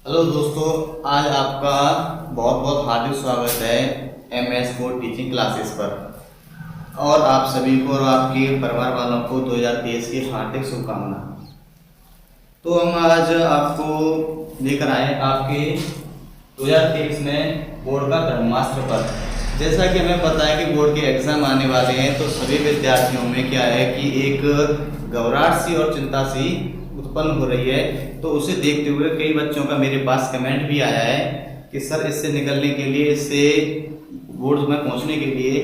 Hello दोस्तों, आज आपका बहुत बहुत हार्दिक स्वागत है MS बोर्ड टीचिंग क्लासेस पर। और आप सभी को और आपके परिवार वालों को 2023 की हार्दिक शुभकामनाएं। तो हम आज आपको लेकर आए आपके 2023 में बोर्ड का ब्रह्मास्त्र पर। जैसा कि हमें पता है कि बोर्ड के एग्जाम आने वाले हैं, तो सभी विद्यार्थियों में क्या है कि एक घबराहट सी और चिंता सी उत्पन्न हो रही है। तो उसे देखते हुए कई बच्चों का मेरे पास कमेंट भी आया है कि सर, इससे निकलने के लिए, इससे बोर्ड में पहुंचने के लिए,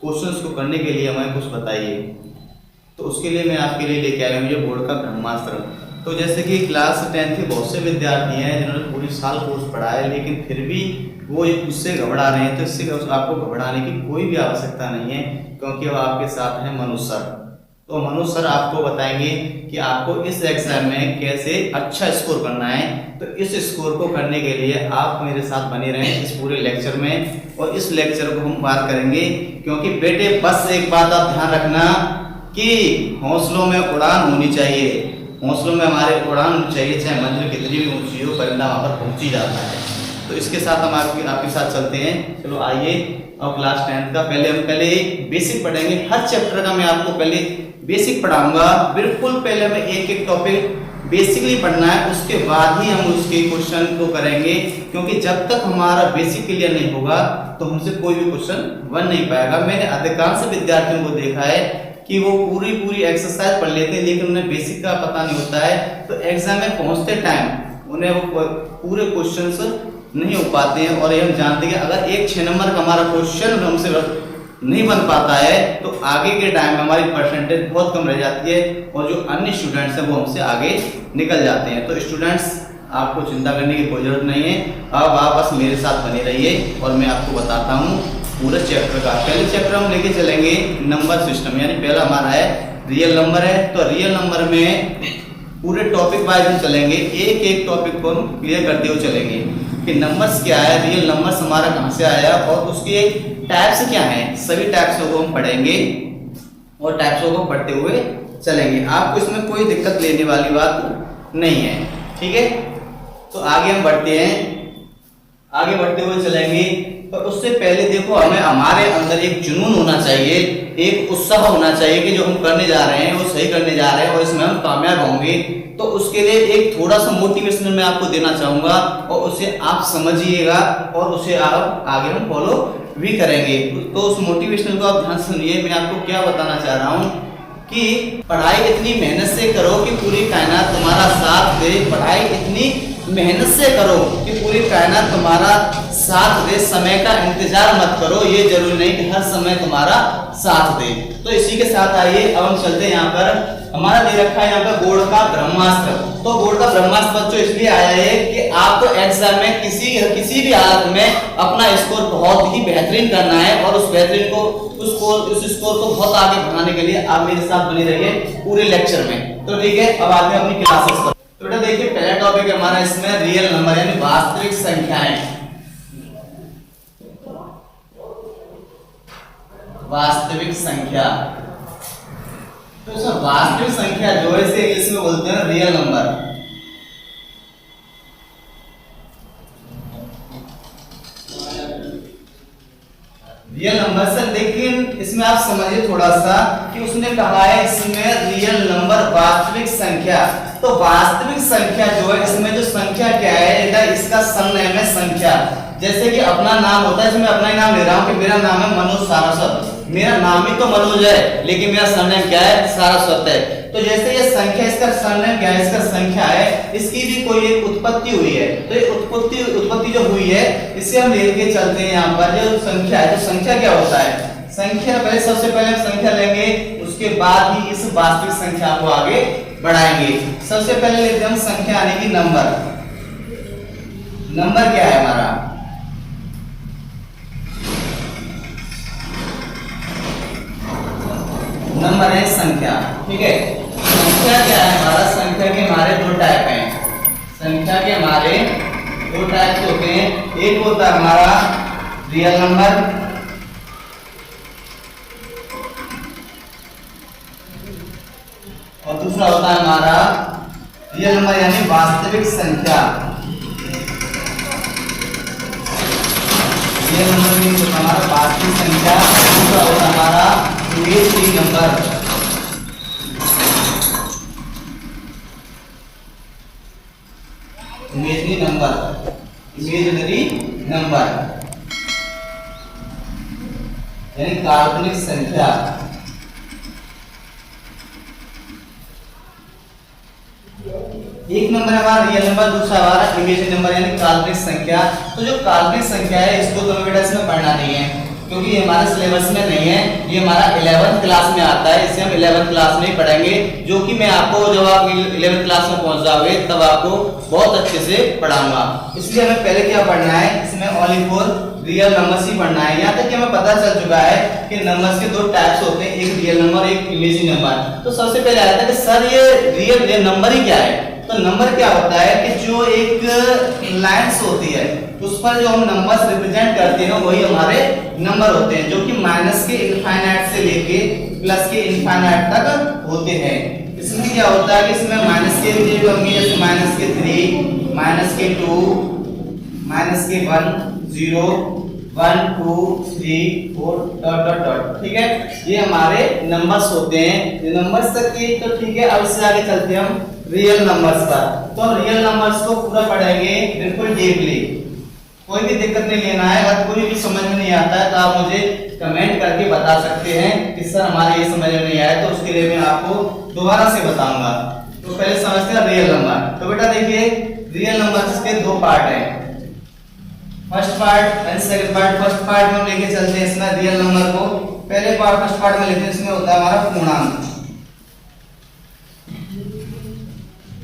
क्वेश्चंस को करने के लिए हमें कुछ बताइए। तो उसके लिए मैं आपके लिए लेके आया हूँ ये बोर्ड का ब्रह्मास्त्र। तो जैसे कि क्लास 10 के बहुत से विद्यार्थी हैं जिन्होंने पूरी साल कोर्स पढ़ा है, लेकिन फिर भी वो उससे घबरा रहे हैं। तो इससे आपको घबराने की कोई भी आवश्यकता नहीं है, क्योंकि अब आपके साथ हैं मनोज सर। तो मनोज सर आपको बताएंगे कि आपको इस एग्जाम में कैसे अच्छा स्कोर करना है। तो इस स्कोर को करने के लिए आप मेरे साथ बने रहें इस पूरे लेक्चर में। और इस लेक्चर को हम बात करेंगे, क्योंकि बेटे बस एक बात आप ध्यान रखना कि हौसलों में उड़ान होनी चाहिए। हौसलों में हमारे उड़ान होनी चाहिए, चाहे मंजिल कितनी भी ऊंची हो, परिंदा वहां पर पहुंच ही जाता है। तो इसके साथ हम आपके साथ चलते हैं। चलो आइए, अब क्लास 10 का पहले एक बेसिक पढ़ेंगे। हर चैप्टर का मैं आपको पहले बेसिक पढ़ाऊंगा। बिल्कुल पहले हमें एक एक टॉपिक बेसिकली पढ़ना है, उसके बाद ही हम उसके क्वेश्चन को करेंगे। क्योंकि जब तक हमारा बेसिक क्लियर नहीं होगा तो हमसे कोई भी क्वेश्चन बन नहीं पाएगा। मैंने अधिकांश विद्यार्थियों को देखा है कि वो पूरी एक्सरसाइज पढ़ लेते हैं, लेकिन उन्हें बेसिक का पता नहीं होता है। तो एग्जाम में पहुंचते टाइम उन्हें वो पूरे क्वेश्चंस नहीं हो पाते हैं। और ये हम जानते हैं कि अगर एक 6 नंबर का हमारा क्वेश्चन हमसे नहीं बन पाता है तो आगे के टाइम में हमारी परसेंटेज बहुत कम रह जाती है, और जो अन्य स्टूडेंट्स हैं वो हमसे आगे निकल जाते हैं। तो स्टूडेंट्स, आपको चिंता करने की कोई जरूरत नहीं है। अब आप बस मेरे साथ बने रहिए और मैं आपको बताता हूँ पूरे चैप्टर का। पहले चैप्टर हम लेके चलेंगे नंबर सिस्टम, यानी पहला हमारा है रियल नंबर है। तो रियल नंबर में पूरे टॉपिक वाइज हम चलेंगे, एक एक टॉपिक को हम क्लियर करते हुए चलेंगे कि नंबर्स क्या है, रियल नंबर्स हमारा कहाँ से आया और उसके टाइप्स क्या हैं। सभी टाइप्स को हम पढ़ेंगे और टाइप्स को पढ़ते हुए चलेंगे। आपको इसमें कोई दिक्कत लेने वाली बात नहीं है, ठीक है। तो आगे हम बढ़ते हैं, आगे बढ़ते हुए चलेंगे। तो उससे पहले देखो, हमें हमारे अंदर एक जुनून होना चाहिए, एक उत्साह होना चाहिए कि जो हम करने जा रहे हैं वो सही करने जा रहे हैं और इसमें हम कामयाब होंगे। तो उसके लिए एक थोड़ा सा मोटिवेशन मैं आपको देना चाहूंगा और उसे आप समझिएगा और उसे आप आगे हम फॉलो भी करेंगे। तो उस मोटिवेशन को आप ध्यान से सुनिए। मैं आपको क्या बताना चाह रहा हूँ कि पढ़ाई इतनी मेहनत से करो कि पूरी कायनात तुम्हारा साथ दे। पढ़ाई इतनी मेहनत से करो कि पूरी कायनात तुम्हारा साथ दे। समय का इंतजार मत करो, ये जरूरी नहीं कि हर समय तुम्हारा साथ दे। तो इसी के साथ आइए अब हम चलते हैं। यहाँ पर हमारा दे रखा है यहाँ पर बोर्ड का ब्रह्मास्त्र। तो बोर्ड का ब्रह्मास्त्र बच्चों इसलिए आया है कि आपको एग्जाम में किसी भी हालत में अपना स्कोर बहुत ही बेहतरीन करना है, और उस बेहतरीन को उस स्कोर को बहुत आगे बढ़ाने के लिए आप मेरे साथ बने रहिए पूरे लेक्चर में। तो ठीक है, अब आते हैं अपनी क्लासेस पर। तो बेटा देखिए, पहला टॉपिक हमारा इसमें रियल नंबर यानी वास्तविक संख्याएं। वास्तविक संख्या, तो इसमें वास्तविक संख्या जो है इसे इंग्लिश में बोलते हैं रियल नंबर। रियल नंबर से, लेकिन इसमें आप समझिए थोड़ा सा कि उसने कहा है इसमें रियल नंबर वास्तविक संख्या। तो वास्तविक संख्या जो है, इसमें जो संख्या क्या है, इसका सरनेम है संख्या। जैसे कि अपना नाम होता है, इसमें अपना ही नाम ले रहा हूं कि मेरा नाम है मनोज सारस्वत। मेरा नाम ही तो मनोज है, लेकिन मेरा सरनेम क्या है, सारस्वत है। तो जैसे ये संख्या, इसका सरनेम क्या है, इसका संख्या है, इसकी भी कोई एक उत्पत्ति हुई है। तो ये उत्पत्ति जो हुई है, इसे हम लेके चलते हैं। यहाँ पर जो संख्या है, तो संख्या क्या होता है, संख्या पहले सबसे पहले हम संख्या लेंगे, उसके बाद ही इस वास्तविक संख्या को आगे बढ़ाएंगे। सबसे पहले लेते हैं हम संख्या यानी कि नंबर। नंबर क्या है हमारा, नंबर है संख्या, ठीक है। संख्या क्या है हमारा, संख्या के हमारे दो टाइप हैं। संख्या के हमारे दो टाइप होते हैं। एक होता है हमारा रियल नंबर, और दूसरा होता है हमारा रियल नंबर यानी वास्तविक संख्या। रियल नंबर मीन्स होता है हमारा वास्तविक संख्या, दूसरा होता है हमारा इमेजिनरी नंबर। इमेजिनरी नंबर यानी काल्पनिक संख्या। एक नंबर है हमारा रियल नंबर, दूसरा हमारा इमेजिनरी नंबर यानी काल्पनिक संख्या। तो जो काल्पनिक संख्या है इसको तो बेटा इसमें पढ़ना नहीं है, क्योंकि ये हमारे सिलेबस में नहीं है, ये हमारा 11th क्लास में आता है, इसे हम 11th क्लास में ही पढ़ेंगे, जो कि मैं आपको जब आप 11th क्लास में पहुंच जाओगे तब आपको बहुत अच्छे से पढ़ाऊंगा। इसलिए हमें पहले क्या पढ़ना है, इसमें ओनली फॉर रियल नंबर्स ही पढ़ना है। यहाँ तक कि हमें पता चल चुका है कि नंबर्स के दो टाइप्स होते हैं, एक रियल नंबर एक इमेजिनरी नंबर। तो सबसे पहले आया था कि सर ये रियल नंबर ही क्या है। तो नंबर क्या होता है कि जो एक लाइंस होती है उस पर जो हम नंबर्स रिप्रेजेंट करते हैं वही हमारे नंबर होते हैं, जो कि माइनस के इनफाइनाइट से लेके प्लस के इनफाइनाइट तक होते हैं। इसमें क्या होता है कि इसमें माइनस के लिए होंगे जैसे माइनस के 3, माइनस के 2, माइनस के 1, 0, 1, 2, 3, 4 डॉट डॉट डॉट। ठीक है, ये हमारे नंबर्स होते हैं। ये नंबर्स तक की तो ठीक है। अब इससे आगे चलते हैं हम रियल नंबर्स पर। तो हम रियल नंबर्स को पूरा पढ़ेंगे बिल्कुल डीपली, कोई भी दिक्कत नहीं लेना है। अगर कोई भी समझ में नहीं आता है तो आप मुझे कमेंट करके बता सकते हैं कि सर हमारे ये समझ में नहीं आया, तो उसके लिए मैं आपको दोबारा से बताऊंगा। तो पहले समझते हैं रियल नंबर। तो बेटा देखिए रियल नंबर्स के दो पार्ट हैं, first part and second part. First part में हम लेके चलते हैं इसमें रियल नंबर को। पहले पार्ट फर्स्ट पार्ट में लेते हैं, इसमें होता है हमारा पूर्णांक।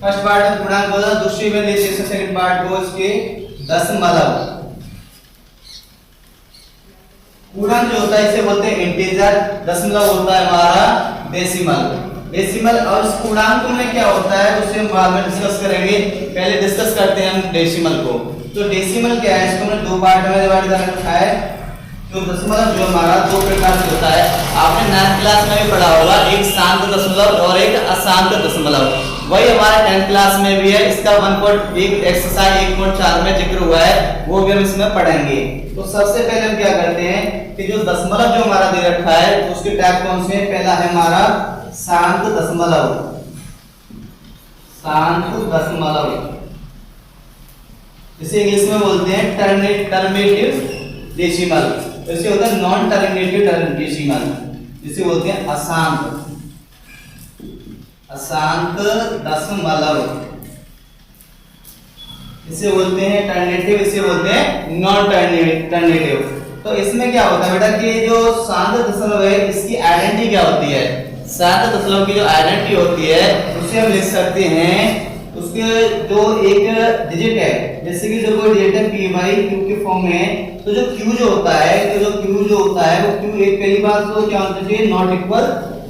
फर्स्ट पार्ट में पूर्णांक होता है, दूसरी में लेते हैं सेकंड पार्ट को इसके दशमलव। पूर्णांक जो होता है इसे बोलते हैं इंटीजर, दशमलव होता है हमारा डेसिमल। और इस पूर्णांक में क्या होता है उसे हम बाद में डिस्कस करेंगे, पहले डिस्कस करते हैं हम डेसिमल को। तो डेसिमल क्या है, इसको हमने दो पार्ट में डिवाइड कर रखा है। तो दशमलव जो हमारा दो प्रकार से होता है, आपने 9th क्लास में भी पढ़ा होगा, एक शांत दशमलव और एक अशांत दशमलव। वही हमारा 10th क्लास में भी है, इसका 1.1 एक्सरसाइज 1.4 में जिक्र हुआ है, वो भी हम इसमें पढ़ेंगे। तो सबसे पहले हम क्या करते हैं कि जो दशमलव जो हमारा दे रखा है उसके टाइप कौन से हैं। पहला है हमारा शांत दशमलव, इसे इंग्लिश में बोलते हैं टर्मिनेटिव डेसिमल। इसे होता है नॉन टर्मिनेटिव डेसिमल, जिसे बोलते हैं अशांत दशमलव। इसे बोलते हैं टर्मिनेटिव, इसे बोलते हैं नॉन टर्मिनेटिव। तो इसमें क्या होता है बेटा कि जो शांत दशमलव है इसकी आइडेंटिटी क्या होती है। शांत दशमलव की जो आइडेंटिटी होती है उसे हम लिख सकते हैं, उसके जो एक डिजिट है, जैसे कि जो कोई डिजिट है p बाई q के फॉर्म में, तो जो q जो होता है, तो जो q जो होता है वो q एक पहली बात तो क्या होना चाहिए, नॉट इक्वल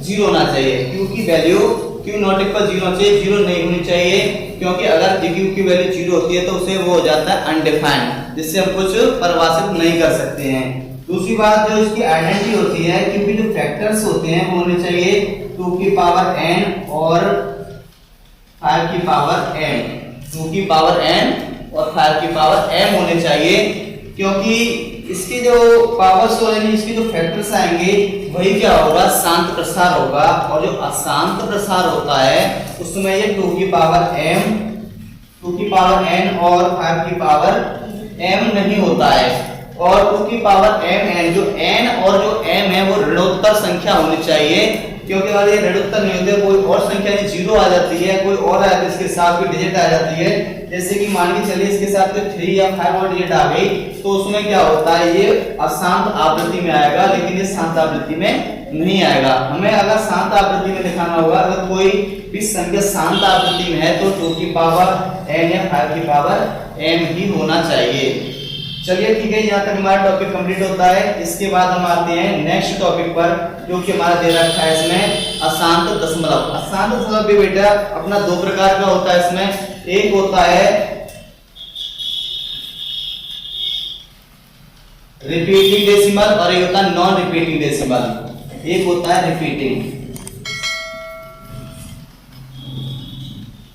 0 होना चाहिए। q की वैल्यू q नॉट इक्वल 0 होना चाहिए, 0 नहीं होनी चाहिए, क्योंकि अगर q की वैल्यू 0 होती है तो उसे वो हो जाता है अनडिफाइंड, जिससे हम कुछ परिभाषित नहीं कर सकते हैं। दूसरी बात जो इसकी आइडेंटिटी होती है, क्योंकि जो फैक्टर्स होते हैं वो होने चाहिए 2 की पावर n और 5 की पावर n, 2 की पावर n और 5 की पावर m होने चाहिए, क्योंकि इसकी जो पावर्स होंगी, इसके जो फैक्टर्स आएंगे वही क्या होगा, शांत प्रसार होगा। और जो अशांत प्रसार होता है उसमें ये 2 की पावर m, 2 की पावर n और 5 की पावर m नहीं होता है। और 2 की पावर m n, जो n और जो m है वो ऋणोत्तर संख्या होनी चाहिए, क्योंकि अगर ये ऋणोत्तर नहीं होते कोई और संख्या नहीं, 0 आ जाती है, कोई और आ जाती है, इसके साथ कोई डिजिट आ जाती है, जैसे कि मान के चलिए इसके साथ कोई 3 या 5 और डिजिट आ गई, तो उसमें क्या होता है ये अशांत आवृत्ति में आएगा, लेकिन ये शांत आवृत्ति में नहीं आएगा। हमें अगर शांत आवृत्ति में दिखाना होगा, अगर कोई भी संख्या शांत आवृत्ति में है तो 2 की पावर n या 5 की पावर m ही होना चाहिए। चलिए ठीक है, यहाँ तक हमारा टॉपिक कंप्लीट होता है। इसके बाद हम आते हैं नेक्स्ट टॉपिक पर, जो कि हमारा दे रखा है इसमें अशांत दशमलव। अशांत दशमलव भी बेटा अपना दो प्रकार का होता है। इसमें एक होता है रिपीटिंग डेसिमल और एक होता है नॉन रिपीटिंग डेसिमल। एक होता है रिपीटिंग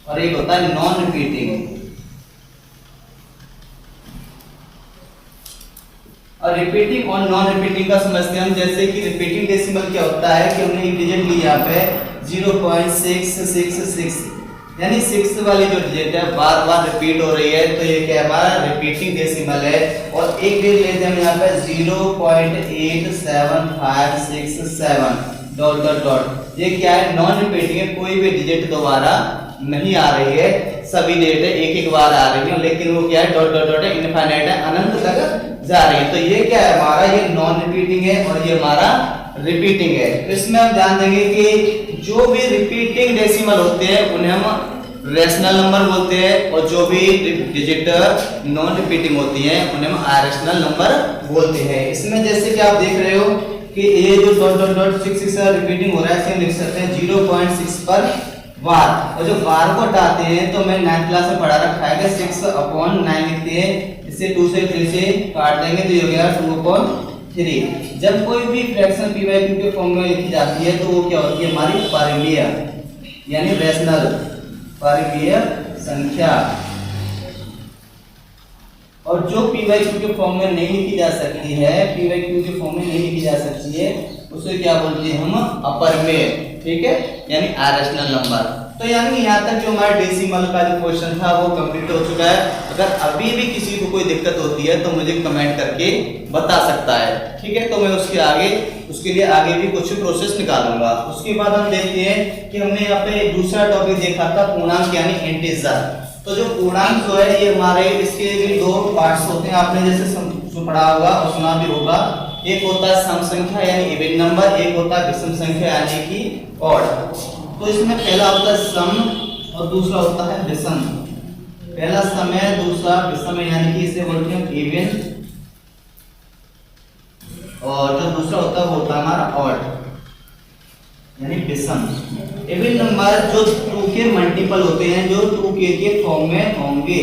और एक होता है नॉन रिपीटिंग। और रिपीटिंग और नॉन रिपीटिंग का समझते हैं हम। जैसे कि रिपीटिंग डेसिमल क्या होता है कि हमने एक डिजिट ली यहाँ पे 0.666, यानी 6 वाली जो डिजिट है बार बार रिपीट हो रही है, तो ये क्या है हमारा रिपीटिंग डेसिमल है। और एक डिजिट लेते हैं हम यहाँ पे 0.87567 डॉट डॉट डॉट, ये क्या है नॉन रिपीटिंग है, कोई भी डिजिट दोबारा नहीं आ रही है, सभी डिजिट एक एक बार आ रही है, लेकिन वो क्या है डॉट डॉट डॉट है, इनफाइनाइट है, अनंत तक जा रही है। तो ये क्या है हमारा, ये नॉन रिपीटिंग है और ये हमारा रिपीटिंग है। तो इसमें हम ध्यान देंगे कि जो भी रिपीटिंग डेसिमल होते हैं उन्हें हम रेशनल नंबर बोलते हैं, और जो भी डिजिट नॉन रिपीटिंग होती हैं उन्हें हम इरेशनल नंबर बोलते हैं। इसमें जैसे कि आप देख रहे हो कि ये जो डॉट डॉट डॉट 6 रिपीटिंग हो रहा है, इसे हम लिख सकते हैं 0.6 पर बार, और जो बार को हटाते हैं तो मैं 9th क्लास में पढ़ा रखा है कि 6/9 लिखते हैं, इसे 2 से 3 से काट देंगे तो ये हो गया 2/3। जब कोई भी फ्रैक्शन p बाय q के फॉर्म में लिखी जाती है तो वो क्या होती है हमारी परिमेय, यानी रेशनल परिमेय संख्या। और जो p बाय q के फॉर्म में नहीं लिखी जा सकती है, p बाय q के फॉर्म में नहीं लिखी जा सकती है, उसे क्या बोलते हैं हम अपरिमेय, ठीक है, यानी इरेशनल नंबर। तो यानी यहाँ तक जो हमारा डेसिमल का जो क्वेश्चन था वो कंप्लीट हो चुका है। अगर अभी भी किसी को कोई दिक्कत होती है तो मुझे कमेंट करके बता सकता है, ठीक है, तो मैं उसके लिए आगे भी कुछ प्रोसेस निकालूंगा। उसके बाद हम देखते हैं कि हमने यहाँ पे दूसरा टॉपिक देखा था पूर्णांक यानी इंटीजर। तो जो पूर्णांक जो है ये हमारे इसके भी 2 पार्ट्स होते हैं, आपने जैसे पढ़ा होगा और सुना भी होगा। एक होता है सम संख्या यानी इवन नंबर, एक होता है विषम संख्या यानी कि ऑड। तो इसमें पहला होता है सम और दूसरा होता है विषम। पहला सम है, दूसरा विषम है, यानी कि इसे बोलते हैं इवन, और जो दूसरा होता है वो होता है हमारा ऑड यानी विषम। इवन नंबर जो 2 के मल्टीपल होते हैं, जो 2k के फॉर्म में होंगे,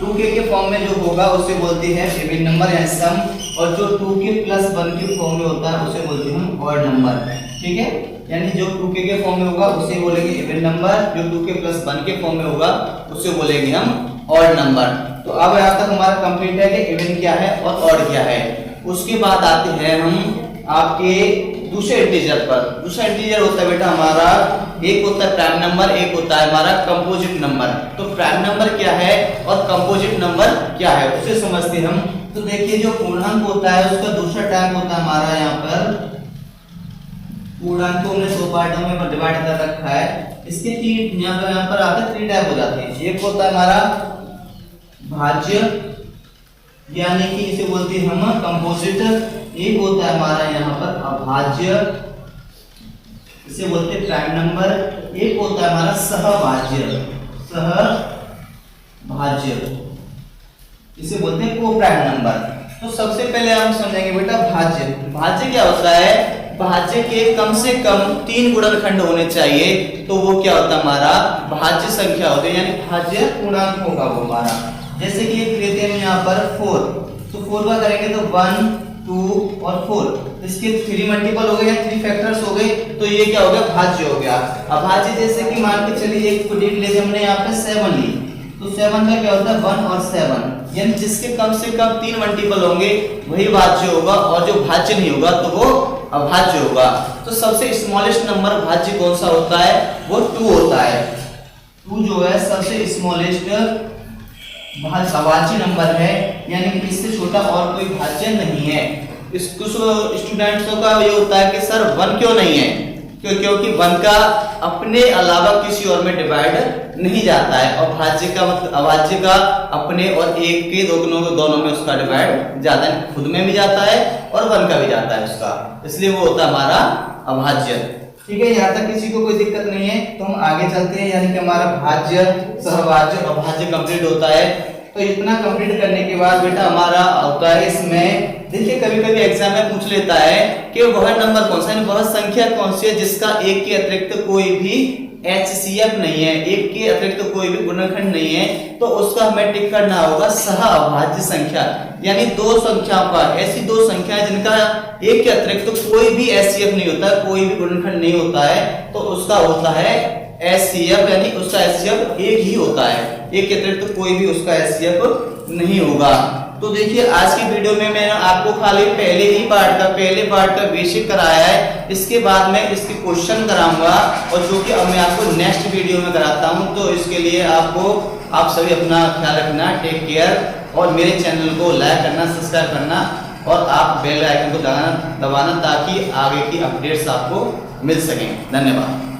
2k के फॉर्म में जो होगा उसे बोलते हैं इवन नंबर या सम, और जो 2k + 1 के फॉर्म में होता है उसे बोलते हैं हम ऑड नंबर, ठीक है, यानी जो 2k के फॉर्म में होगा उसे बोलेंगे इवन नंबर, जो 2k + 1 के फॉर्म में होगा उसे बोलेंगे हम ऑड नंबर। तो अब यहाँ तक हमारा कंप्लीट है कि इवन क्या है और ऑड क्या है। उसके बाद आते हैं हम आपके दूसरे इंटीजर पर। दूसरा इंटीजर होता है बेटा हमारा, एक होता है प्राइम नंबर, एक होता है हमारा कंपोजिट नंबर। तो प्राइम नंबर क्या है और कंपोजिट नंबर क्या है उसे समझते हैं हम। तो देखिए जो पूर्णांक होता है उसका दूसरा टाइप होता है हमारा यहाँ पर, पूर्णांक को हमने 2 पार्टों में डिवाइड कर रखा है। इसके यहाँ पर आते 3 टाइप हो जाते हैं। एक होता है हमारा भाज्य, यानी कि इसे बोलते हैं हम कंपोजिट। एक होता है हमारा यहाँ पर अभाज्य, इसे बोलते हैं प्राइम नंबर। एक होता है हमारा सहभाज्य, इसे बोलते हैं को प्राइम नंबर। तो सबसे पहले हम समझेंगे बेटा भाज्य। भाज्य क्या होता है, भाज्य के कम से कम 3 गुणनखंड होने चाहिए, तो वो क्या होता है हमारा भाज्य संख्या होती है, यानी भाज्य पूर्णांक होगा वो हमारा। जैसे कि एक लेते हैं यहाँ पर 4, तो 4 का करेंगे तो 1 2 और 4, इसके 3 मल्टीपल हो गए या 3 फैक्टर्स हो गए, तो ये क्या हो गया भाज्य हो गया। अभाज्य जैसे कि मान के चलिए एक डिजिट ले हमने यहाँ पे 7 ली, तो 7 का क्या होता है 1 और 7, यानी जिसके कम से कम 3 मल्टीपल होंगे वही भाज्य होगा, और जो भाज्य नहीं होगा तो वो अभाज्य होगा। तो सबसे स्मॉलेस्ट नंबर भाज्य कौन सा होता है, वो 2 होता है। 2 जो है सबसे स्मॉलेस्ट अभाज्य नंबर है, यानी कि इससे छोटा और कोई भाज्य नहीं है। कुछ स्टूडेंट्सों का ये होता है कि सर 1 क्यों नहीं है, क्योंकि 1 का अपने अलावा किसी और में डिवाइड नहीं जाता है, और भाज्य का मतलब अभाज्य का अपने और एक के दोनों में उसका डिवाइड जाता है, खुद में भी जाता है और 1 का भी जाता है उसका, इसलिए वो होता है हमारा अभाज्य। ठीक है, यहाँ तक किसी को कोई दिक्कत नहीं है, तो हम आगे चलते हैं। यानी कि हमारा भाज्य, सहभाज्य, अभाज्य कंप्लीट होता है। तो इतना कंप्लीट करने के बाद बेटा हमारा होता है इसमें, देखिए कभी-कभी एग्जाम में पूछ लेता है कि वह नंबर कौन सा है, वह संख्या कौन सी है जिसका 1 के अतिरिक्त कोई भी HCF नहीं है, 1 के अतिरिक्त कोई भी गुणनखंड नहीं है, तो उसका हमें टिक करना होगा सहअभाज्य संख्या। यानी 2 संख्याओं का, ऐसी 2 संख्याएं जिनका 1 के अतिरिक्त कोई भी HCF नहीं होता, कोई भी गुणनखंड नहीं होता है, तो उसका होता है HCF, यानी उसका HCF 1 ही होता है, 1 के अतिरिक्त कोई भी उसका HCF नहीं होगा। तो देखिए आज की वीडियो में मैंने आपको खाली पहले पार्ट का बेसिक कराया है। इसके बाद में इसके क्वेश्चन कराऊंगा और जो कि अब मैं आपको नेक्स्ट वीडियो में कराता हूं। तो इसके लिए आप सभी अपना ख्याल रखना, टेक केयर, और मेरे चैनल को लाइक करना, सब्सक्राइब करना और आप बेल आइकन को दबाना ताकि आगे की अपडेट्स आपको मिल सकें। धन्यवाद।